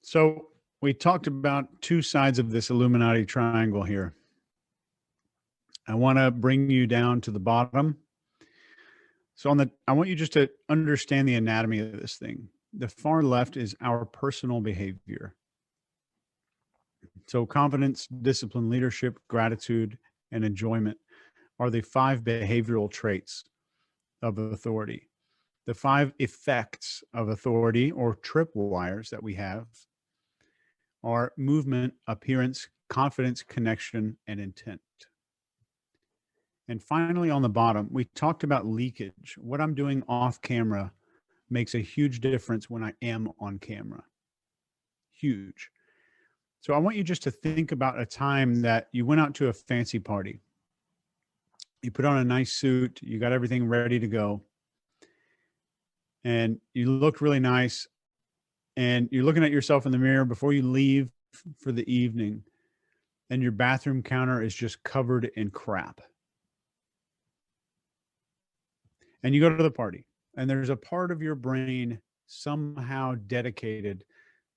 So we talked about two sides of this Illuminati triangle here. I want to bring you down to the bottom. So I want you just to understand the anatomy of this thing. The far left is our personal behavior. So confidence, discipline, leadership, gratitude, and enjoyment are the five behavioral traits of authority. The five effects of authority or tripwires that we have are movement, appearance, confidence, connection, and intent. And finally, on the bottom, we talked about leakage. What I'm doing off camera makes a huge difference when I am on camera. Huge. So I want you just to think about a time that you went out to a fancy party. You put on a nice suit, you got everything ready to go, and you looked really nice, and you're looking at yourself in the mirror before you leave for the evening, and your bathroom counter is just covered in crap. And you go to the party, and there's a part of your brain somehow dedicated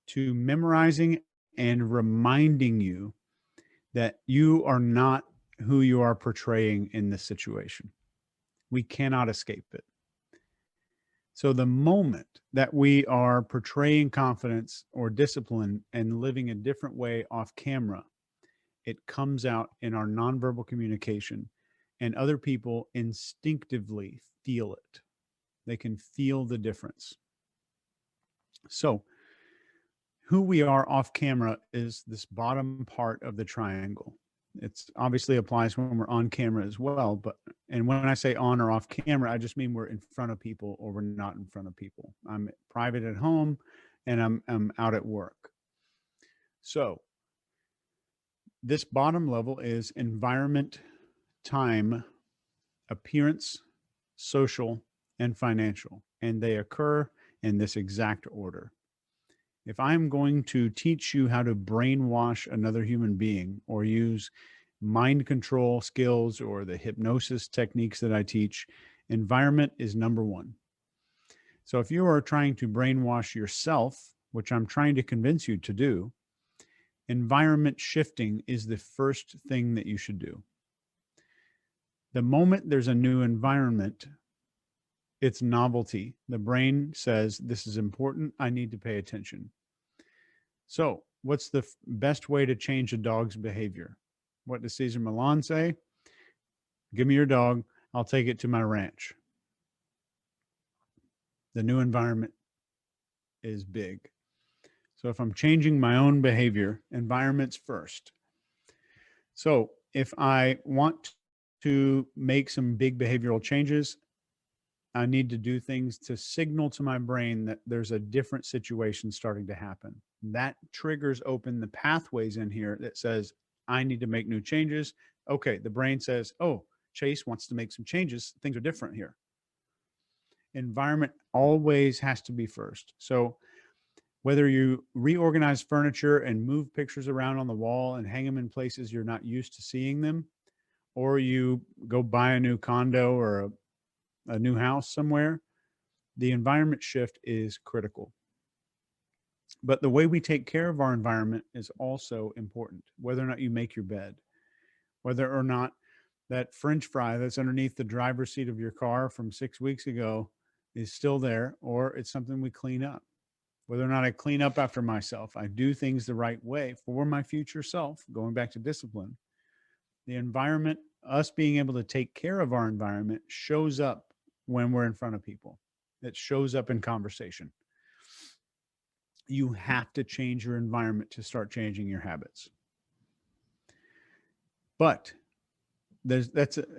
to memorizing and reminding you that you are not who you are portraying in this situation. We cannot escape it. So the moment that we are portraying confidence or discipline and living a different way off camera, it comes out in our nonverbal communication, and other people instinctively feel it. They can feel the difference. So who we are off camera is this bottom part of the triangle. It's obviously applies when we're on camera as well, and when I say on or off camera, I just mean we're in front of people or we're not in front of people. I'm private at home and I'm out at work. So this bottom level is environment, time, appearance, social, and financial, and they occur in this exact order. If I'm going to teach you how to brainwash another human being or use mind control skills or the hypnosis techniques that I teach, environment is number one. So if you are trying to brainwash yourself, which I'm trying to convince you to do, environment shifting is the first thing that you should do. The moment there's a new environment, it's novelty. The brain says, this is important. I need to pay attention. So what's the best way to change a dog's behavior? What does Cesar Millan say? Give me your dog. I'll take it to my ranch. The new environment is big. So if I'm changing my own behavior, environment's first. So if I want to make some big behavioral changes, I need to do things to signal to my brain that there's a different situation starting to happen. That triggers open the pathways in here that says, I need to make new changes. Okay, the brain says, oh, Chase wants to make some changes. Things are different here. Environment always has to be first. So whether you reorganize furniture and move pictures around on the wall and hang them in places you're not used to seeing them, or you go buy a new condo or a new house somewhere, the environment shift is critical. But the way we take care of our environment is also important. Whether or not you make your bed, whether or not that French fry that's underneath the driver's seat of your car from 6 weeks ago is still there, or it's something we clean up. Whether or not I clean up after myself, I do things the right way for my future self, going back to discipline. The environment, us being able to take care of our environment, shows up when we're in front of people. It shows up in conversation. You have to change your environment to start changing your habits. But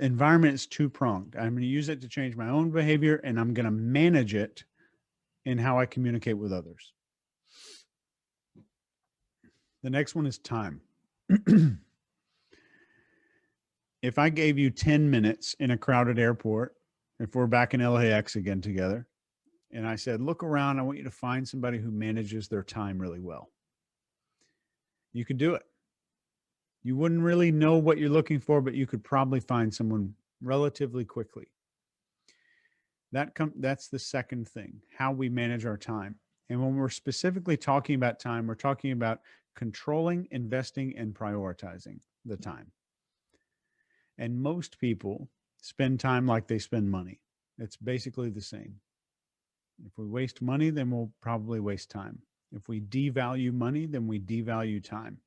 environment is two-pronged. I'm going to use it to change my own behavior, and I'm going to manage it in how I communicate with others. The next one is time. If I gave you 10 minutes in a crowded airport, if we're back in LAX again together, and I said, look around, I want you to find somebody who manages their time really well. You could do it. You wouldn't really know what you're looking for, but you could probably find someone relatively quickly. That's the second thing, how we manage our time. And when we're specifically talking about time, we're talking about controlling, investing, and prioritizing the time. And most people spend time like they spend money. It's basically the same. If we waste money, then we'll probably waste time. If we devalue money, then we devalue time.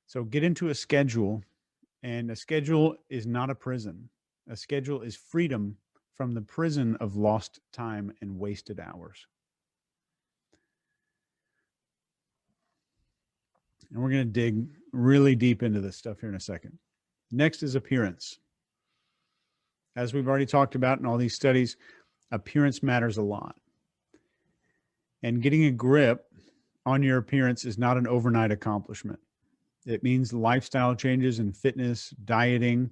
So get into a schedule, and a schedule is not a prison. A schedule is freedom from the prison of lost time and wasted hours. And we're going to dig really deep into this stuff here in a second. Next is appearance. As we've already talked about in all these studies, appearance matters a lot. And getting a grip on your appearance is not an overnight accomplishment. It means lifestyle changes in fitness, dieting,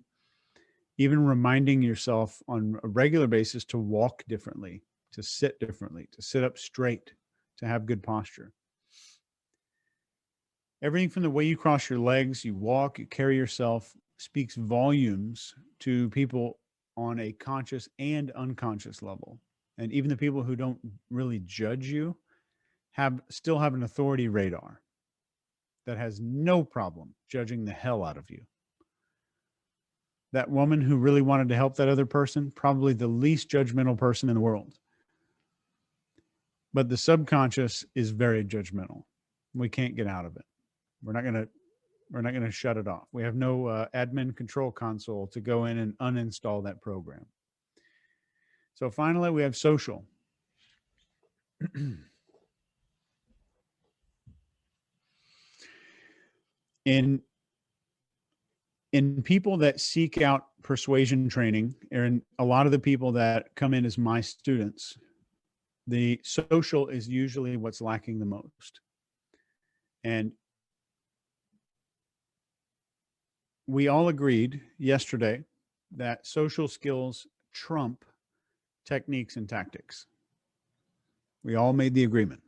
even reminding yourself on a regular basis to walk differently, to sit differently, to sit up straight, to have good posture. Everything from the way you cross your legs, you walk, you carry yourself, speaks volumes to people on a conscious and unconscious level. And even the people who don't really judge you still have an authority radar that has no problem judging the hell out of you. That woman who really wanted to help that other person, probably the least judgmental person in the world. But the subconscious is very judgmental. We can't get out of it. We're not going to shut it off. We have no admin control console to go in and uninstall that program. So finally, we have social. in people that seek out persuasion training, and a lot of the people that come in as my students, the social is usually what's lacking the most. And we all agreed yesterday that social skills trump techniques and tactics. We all made the agreement.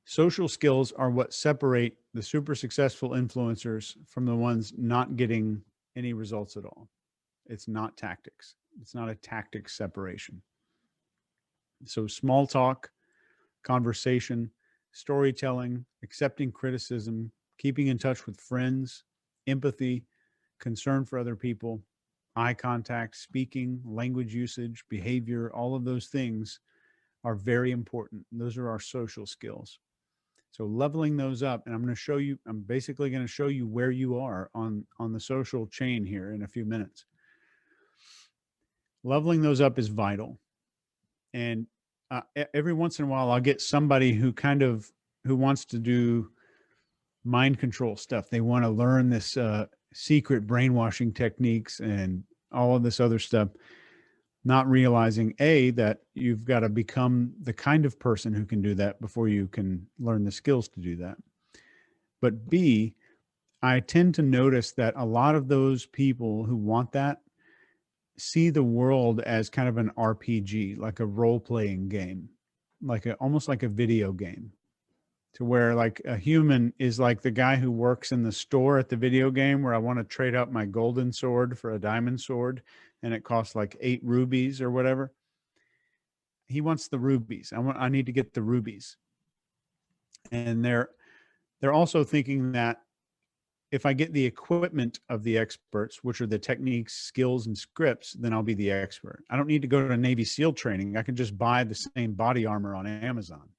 Social skills are what separate the super successful influencers from the ones not getting any results at all. It's not tactics. It's not a tactics separation. So small talk, conversation, storytelling, accepting criticism, keeping in touch with friends, empathy, concern for other people, eye contact, speaking, language usage, behavior, all of those things are very important. Those are our social skills. So leveling those up, and I'm basically going to show you where you are on the social chain here in a few minutes. Leveling those up is vital. And every once in a while, I'll get somebody who wants to do mind control stuff. They want to learn this secret brainwashing techniques and all of this other stuff, not realizing that you've got to become the kind of person who can do that before you can learn the skills to do that. But B, I tend to notice that a lot of those people who want that see the world as kind of an RPG, like a role-playing game, almost like a video game, to where like a human is like the guy who works in the store at the video game where I want to trade out my golden sword for a diamond sword and it costs like 8 rubies or whatever. He wants the rubies. I need to get the rubies. And they're also thinking that if I get the equipment of the experts, which are the techniques, skills, and scripts, then I'll be the expert. I don't need to go to Navy SEAL training. I can just buy the same body armor on Amazon.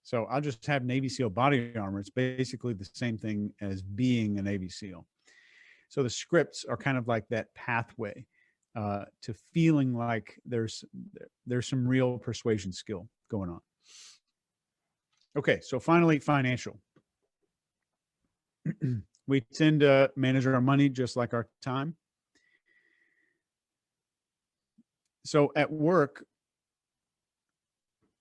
So I'll just have Navy SEAL body armor. It's basically the same thing as being a Navy SEAL. So the scripts are kind of like that pathway to feeling like there's some real persuasion skill going on. Okay, so finally, financial. We tend to manage our money just like our time. So at work,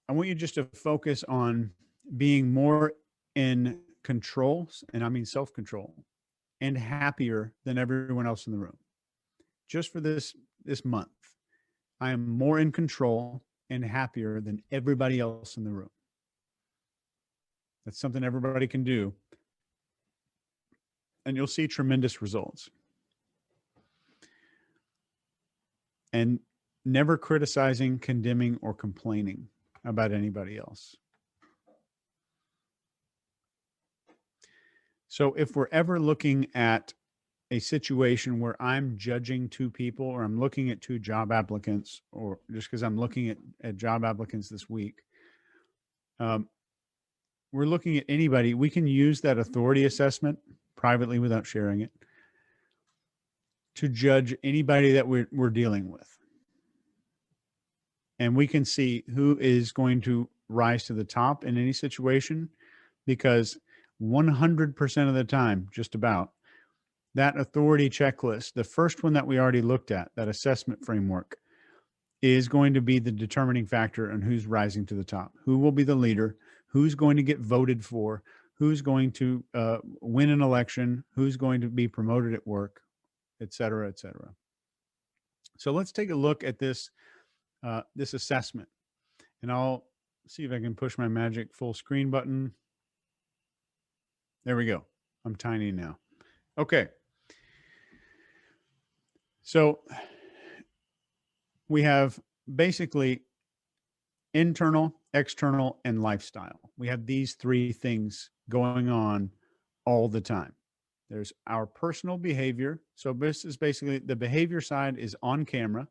I want you just to focus on being more in control, and I mean self-control, and happier than everyone else in the room. Just for this month, I am more in control and happier than everybody else in the room. That's something everybody can do. And you'll see tremendous results. And never criticizing, condemning, or complaining. about anybody else. So if we're ever looking at a situation where I'm judging two people, or I'm looking at two job applicants, or just because I'm looking at job applicants this week, we're looking at anybody, we can use that authority assessment privately without sharing it to judge anybody that we're dealing with. And we can see who is going to rise to the top in any situation, because 100% of the time, just about, that authority checklist, the first one that we already looked at, that assessment framework, is going to be the determining factor on who's rising to the top, who will be the leader, who's going to get voted for, who's going to win an election, who's going to be promoted at work, et cetera, et cetera. So let's take a look at this, this assessment. And I'll see if I can push my magic full screen button. There we go. I'm tiny now. Okay. So we have basically internal, external, and lifestyle. We have these three things going on all the time. There's our personal behavior. So this is basically, the behavior side is on camera.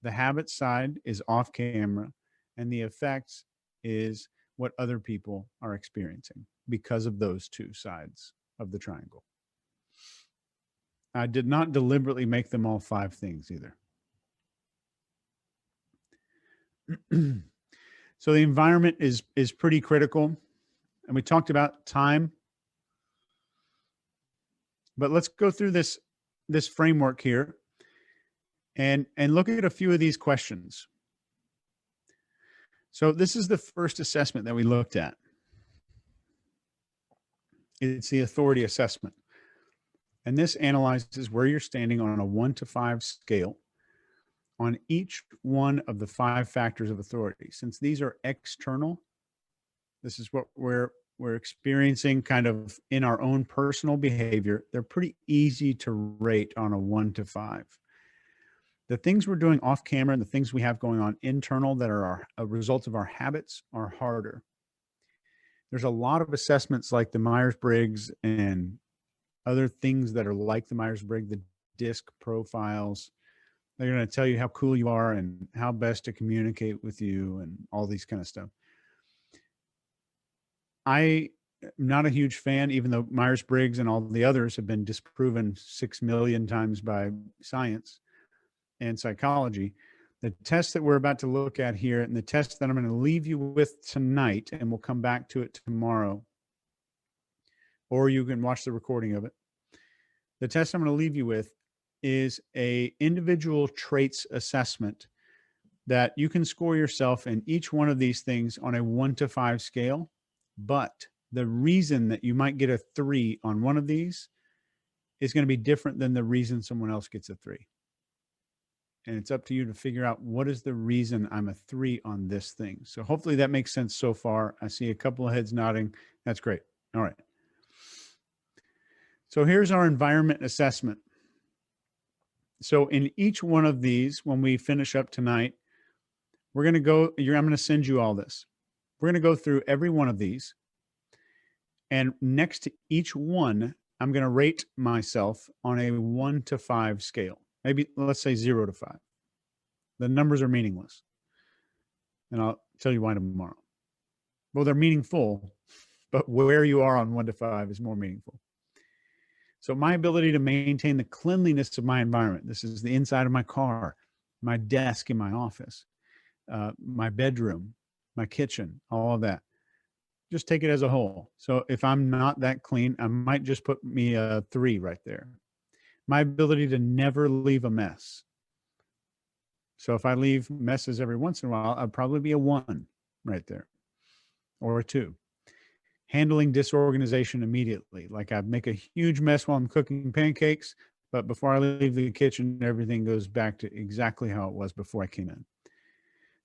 The habit side is off camera. And the effects is what other people are experiencing because of those two sides of the triangle. I did not deliberately make them all 5 things either. So the environment is pretty critical. And we talked about time. But let's go through this framework here and look at a few of these questions. So this is the first assessment that we looked at. It's the authority assessment. And this analyzes where you're standing on a 1 to 5 scale on each one of the 5 factors of authority. Since these are external, this is what we're experiencing kind of in our own personal behavior. They're pretty easy to rate on a 1 to 5. The things we're doing off camera and the things we have going on internal that are a result of our habits are harder. There's a lot of assessments like the Myers-Briggs and other things that are like the Myers-Briggs, the DISC profiles. They're going to tell you how cool you are and how best to communicate with you and all these kind of stuff. I'm not a huge fan, even though Myers-Briggs and all the others have been disproven 6 million times by science and psychology. The test that we're about to look at here, and the test that I'm going to leave you with tonight, and we'll come back to it tomorrow, or you can watch the recording of it. The test I'm going to leave you with is a individual traits assessment that you can score yourself in each one of these things on a 1 to 5 scale. But the reason that you might get a 3 on one of these is going to be different than the reason someone else gets a 3. And it's up to you to figure out what is the reason I'm a 3 on this thing. So hopefully that makes sense so far. I see a couple of heads nodding. That's great. All right. So here's our environment assessment. So in each one of these, when we finish up tonight, we're going to go, I'm going to send you all this. We're going to go through every one of these. And next to each one, I'm going to rate myself on a 1 to 5 scale. Maybe let's say 0 to 5. The numbers are meaningless. And I'll tell you why tomorrow. Well, they're meaningful, but where you are on 1 to 5 is more meaningful. So my ability to maintain the cleanliness of my environment. This is the inside of my car, my desk in my office, my bedroom, my kitchen, all of that. Just take it as a whole. So if I'm not that clean, I might just put me a 3 right there. My ability to never leave a mess. So if I leave messes every once in a while, I'd probably be a 1 right there, or a 2. Handling disorganization immediately. Like I make a huge mess while I'm cooking pancakes, but before I leave the kitchen, everything goes back to exactly how it was before I came in.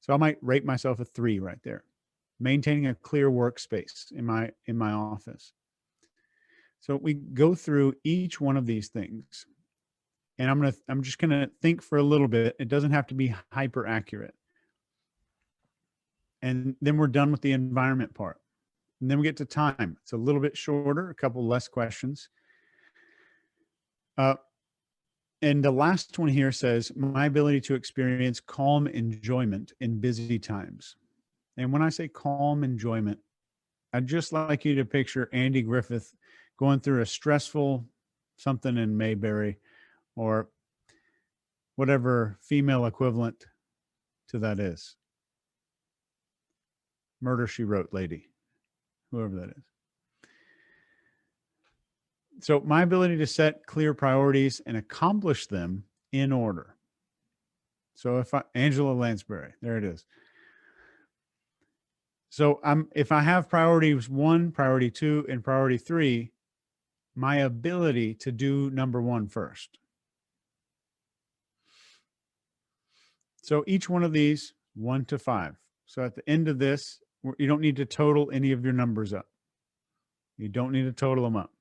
So I might rate myself a 3 right there. Maintaining a clear workspace in my office. So we go through each one of these things, and I'm just gonna think for a little bit. It doesn't have to be hyper accurate. And then we're done with the environment part. And then we get to time. It's a little bit shorter, a couple less questions. And the last one here says, my ability to experience calm enjoyment in busy times. And when I say calm enjoyment, I'd just like you to picture Andy Griffith going through a stressful something in Mayberry, or whatever female equivalent to that is. Murder, She Wrote lady, whoever that is. So my ability to set clear priorities and accomplish them in order. So Angela Lansbury, there it is. So if I have priorities 1, priority 2, and priority 3, my ability to do number 1 first. So each one of these, 1 to 5. So at the end of this, you don't need to total any of your numbers up. You don't need to total them up.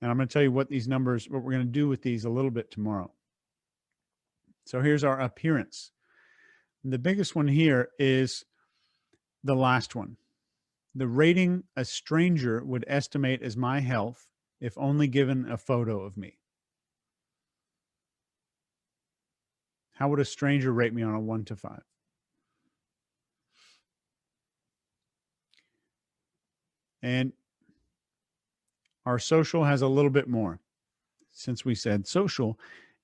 And I'm going to tell you what we're going to do with these a little bit tomorrow. So here's our appearance. The biggest one here is the last one. The rating a stranger would estimate as my health if only given a photo of me. How would a stranger rate me on a 1 to 5? And our social has a little bit more. Since we said social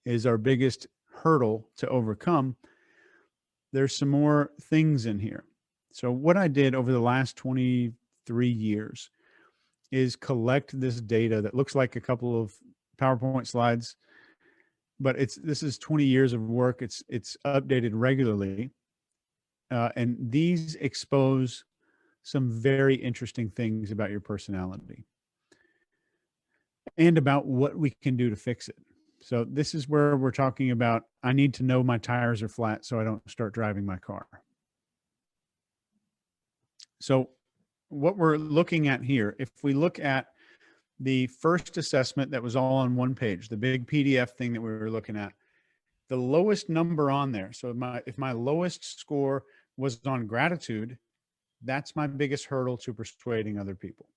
is our biggest hurdle to overcome, there's some more things in here. So what I did over the last 23 years is collect this data that looks like a couple of PowerPoint slides, but this is 20 years of work. It's updated regularly. And these expose some very interesting things about your personality and about what we can do to fix it. So this is where we're talking about, I need to know my tires are flat so I don't start driving my car. So what we're looking at here, if we look at the first assessment that was all on one page, the big PDF thing that we were looking at, the lowest number on there. So if my lowest score was on gratitude, that's my biggest hurdle to persuading other people.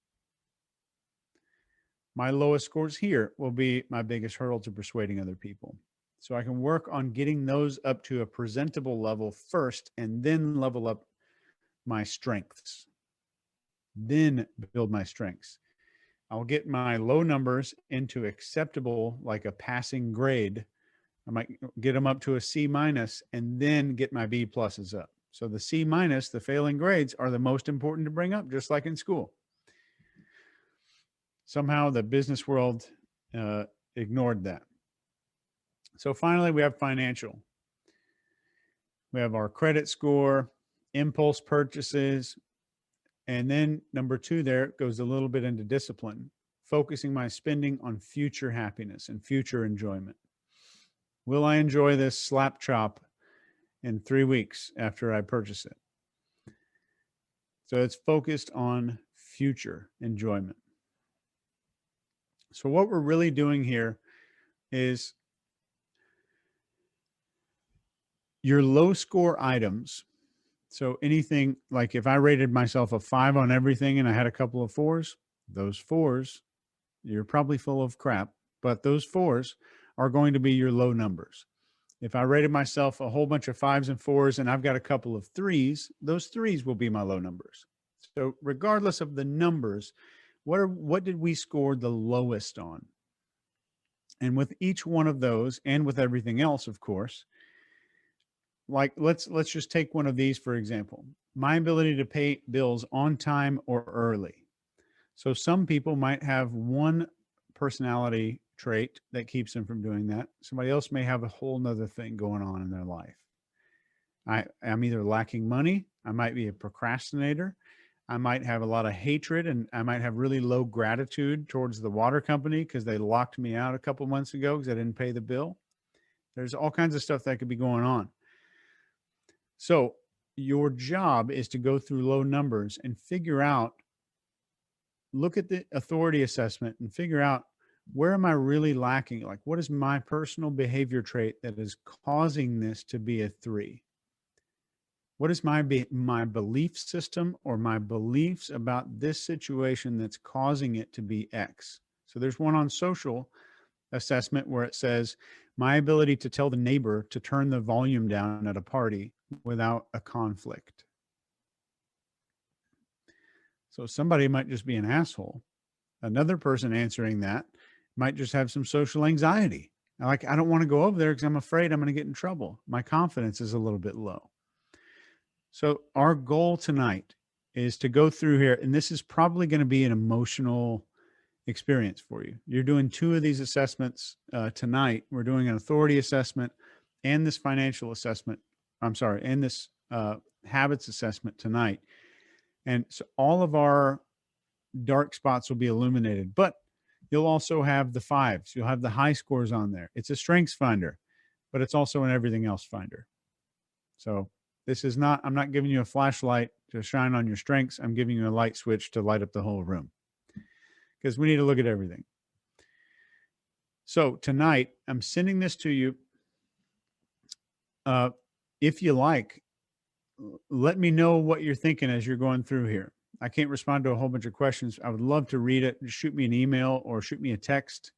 My lowest scores here will be my biggest hurdle to persuading other people. So I can work on getting those up to a presentable level first, and then level up my strengths. Then build my strengths. I'll get my low numbers into acceptable, like a passing grade. I might get them up to a C minus and then get my B pluses up. So the C minus, the failing grades, are the most important to bring up, just like in school. Somehow the business world ignored that. So finally, we have financial. We have our credit score, impulse purchases, and then number 2 there goes a little bit into discipline, focusing my spending on future happiness and future enjoyment. Will I enjoy this slap chop in 3 weeks after I purchase it? So it's focused on future enjoyment. So what we're really doing here is your low score items. So anything, like if I rated myself a 5 on everything and I had a couple of 4s, those 4s, you're probably full of crap, but those 4s are going to be your low numbers. If I rated myself a whole bunch of 5s and 4s and I've got a couple of 3s, those 3s will be my low numbers. So regardless of the numbers, what did we score the lowest on? And with each one of those, and with everything else, of course, like let's just take one of these, for example, my ability to pay bills on time or early. So some people might have one personality trait that keeps them from doing that. Somebody else may have a whole nother thing going on in their life. I'm either lacking money, I might be a procrastinator, I might have a lot of hatred, and I might have really low gratitude towards the water company because they locked me out a couple months ago because I didn't pay the bill. There's all kinds of stuff that could be going on. So your job is to go through low numbers and figure out, look at the authority assessment and figure out, where am I really lacking? Like, what is my personal behavior trait that is causing this to be a 3? What is my belief system or my beliefs about this situation that's causing it to be X? So there's one on social assessment where it says my ability to tell the neighbor to turn the volume down at a party without a conflict. So somebody might just be an asshole. Another person answering that might just have some social anxiety. Like, I don't want to go over there because I'm afraid I'm going to get in trouble. My confidence is a little bit low. So our goal tonight is to go through here, and this is probably going to be an emotional experience for you. You're doing 2 of these assessments tonight. We're doing an authority assessment and this financial assessment. And this habits assessment tonight. And so all of our dark spots will be illuminated, but you'll also have the 5s. You'll have the high scores on there. It's a strengths finder, but it's also an everything else finder. So this is not, I'm not giving you a flashlight to shine on your strengths. I'm giving you a light switch to light up the whole room, because we need to look at everything. So tonight, I'm sending this to you. If you like, let me know what you're thinking as you're going through here. I can't respond to a whole bunch of questions. I would love to read it. Just shoot me an email or shoot me a text.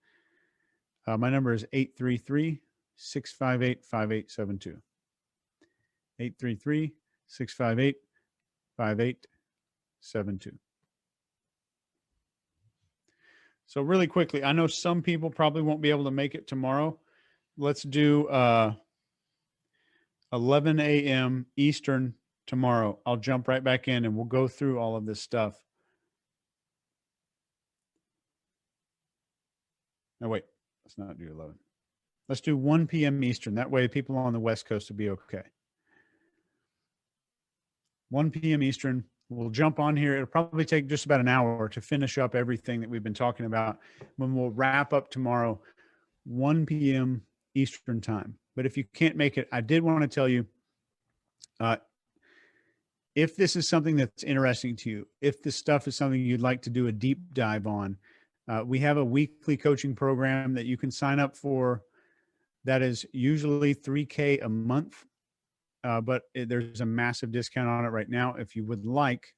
My number is 833-658-5872. 833-658-5872. So really quickly, I know some people probably won't be able to make it tomorrow. Let's do 11 a.m. Eastern tomorrow. I'll jump right back in and we'll go through all of this stuff. No, wait, let's not do 11. Let's do 1 p.m. Eastern. That way people on the West Coast will be okay. 1 p.m. Eastern. We'll jump on here. It'll probably take just about an hour to finish up everything that we've been talking about. When we'll wrap up tomorrow, 1 p.m. Eastern time. But if you can't make it, I did want to tell you, if this is something that's interesting to you, if this stuff is something you'd like to do a deep dive on, we have a weekly coaching program that you can sign up for. That is usually $3,000 a month. But there's a massive discount on it right now. If you would like,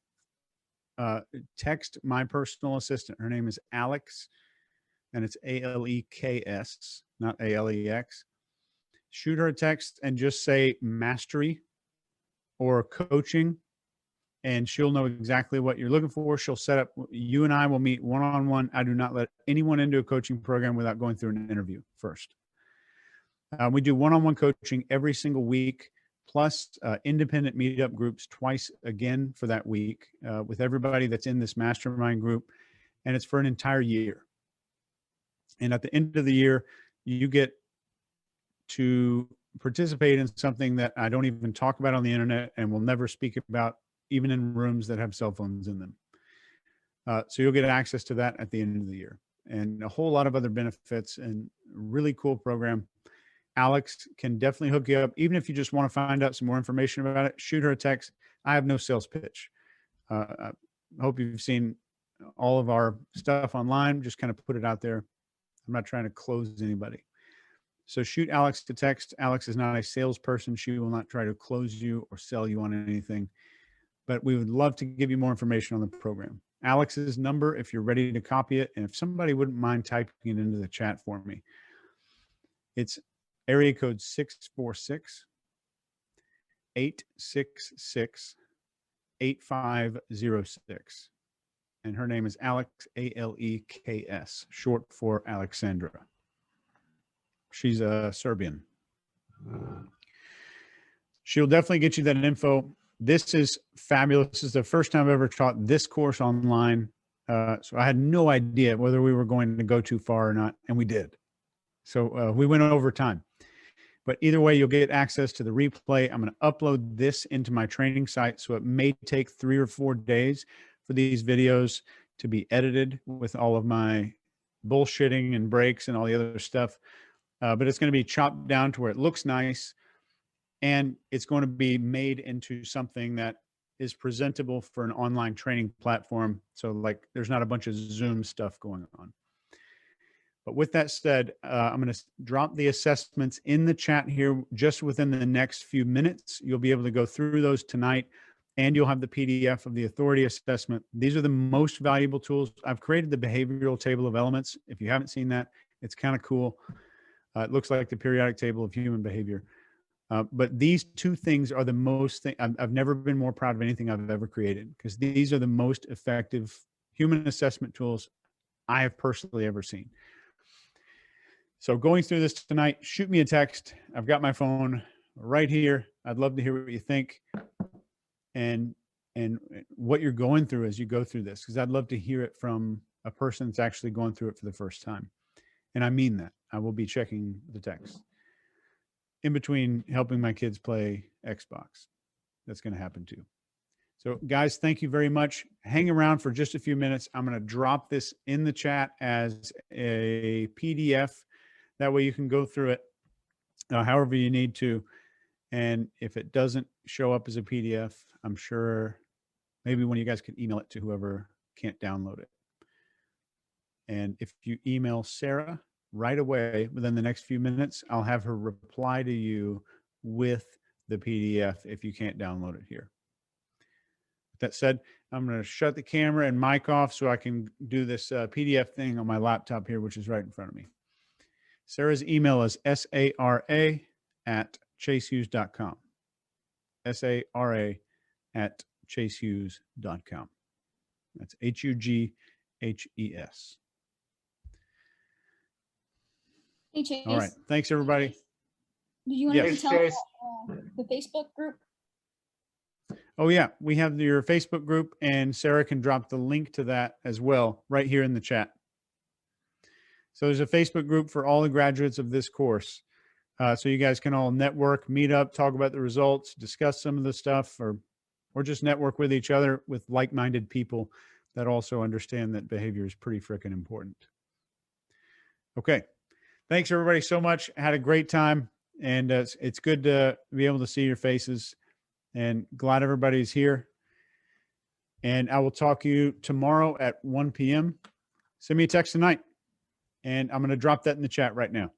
text my personal assistant. Her name is Alex, and it's Aleks, not Alex. Shoot her a text and just say mastery or coaching, and she'll know exactly what you're looking for. She'll set up, you and I will meet one-on-one. I do not let anyone into a coaching program without going through an interview first. We do one-on-one coaching every single week, plus independent meetup groups twice again for that week with everybody that's in this mastermind group. And it's for an entire year. And at the end of the year, you get to participate in something that I don't even talk about on the internet and will never speak about, even in rooms that have cell phones in them. So you'll get access to that at the end of the year, and a whole lot of other benefits, and really cool program. Alex can definitely hook you up. Even if you just want to find out some more information about it, shoot her a text. I have no sales pitch. I hope you've seen all of our stuff online. Just kind of put it out there. I'm not trying to close anybody. So shoot Alex a text. Alex is not a salesperson. She will not try to close you or sell you on anything, but we would love to give you more information on the program. Alex's number, if you're ready to copy it, and if somebody wouldn't mind typing it into the chat for me, it's area code 646-866-8506. And her name is Alex, Aleks, short for Alexandra. She's a Serbian. She'll definitely get you that info. This is fabulous. This is the first time I've ever taught this course online. So I had no idea whether we were going to go too far or not, and we did. So we went over time. But either way, you'll get access to the replay. I'm going to upload this into my training site, so it may take 3 or 4 days for these videos to be edited with all of my bullshitting and breaks and all the other stuff. But it's going to be chopped down to where it looks nice, and it's going to be made into something that is presentable for an online training platform. So like there's not a bunch of Zoom stuff going on. But with that said, I'm going to drop the assessments in the chat here just within the next few minutes. You'll be able to go through those tonight, and you'll have the PDF of the authority assessment. These are the most valuable tools. I've created the behavioral table of elements. If you haven't seen that, it's kind of cool. It looks like the periodic table of human behavior. But these two things are the most I've never been more proud of anything I've ever created, because these are the most effective human assessment tools I have personally ever seen. So going through this tonight, shoot me a text. I've got my phone right here. I'd love to hear what you think and what you're going through as you go through this, because I'd love to hear it from a person that's actually going through it for the first time. And I mean that. I will be checking the text in between helping my kids play Xbox. That's going to happen too. So guys, thank you very much. Hang around for just a few minutes. I'm going to drop this in the chat as a PDF. That way you can go through it however you need to. And if it doesn't show up as a PDF, I'm sure maybe one of you guys can email it to whoever can't download it. And if you email Sarah right away within the next few minutes, I'll have her reply to you with the PDF if you can't download it here. With that said, I'm going to shut the camera and mic off so I can do this PDF thing on my laptop here, which is right in front of me. Sarah's email is sara@chasehughes.com. sara@chasehughes.com. That's HUGHES. Hey, Chase. All right. Thanks, everybody. Did you want to tell the Facebook group? Oh, yeah. We have your Facebook group, and Sarah can drop the link to that as well right here in the chat. So there's a Facebook group for all the graduates of this course. So you guys can all network, meet up, talk about the results, discuss some of the stuff, or just network with each other with like-minded people that also understand that behavior is pretty freaking important. Okay. Thanks, everybody, so much. Had a great time, and it's good to be able to see your faces, and glad everybody's here. And I will talk to you tomorrow at 1 p.m. Send me a text tonight, and I'm going to drop that in the chat right now.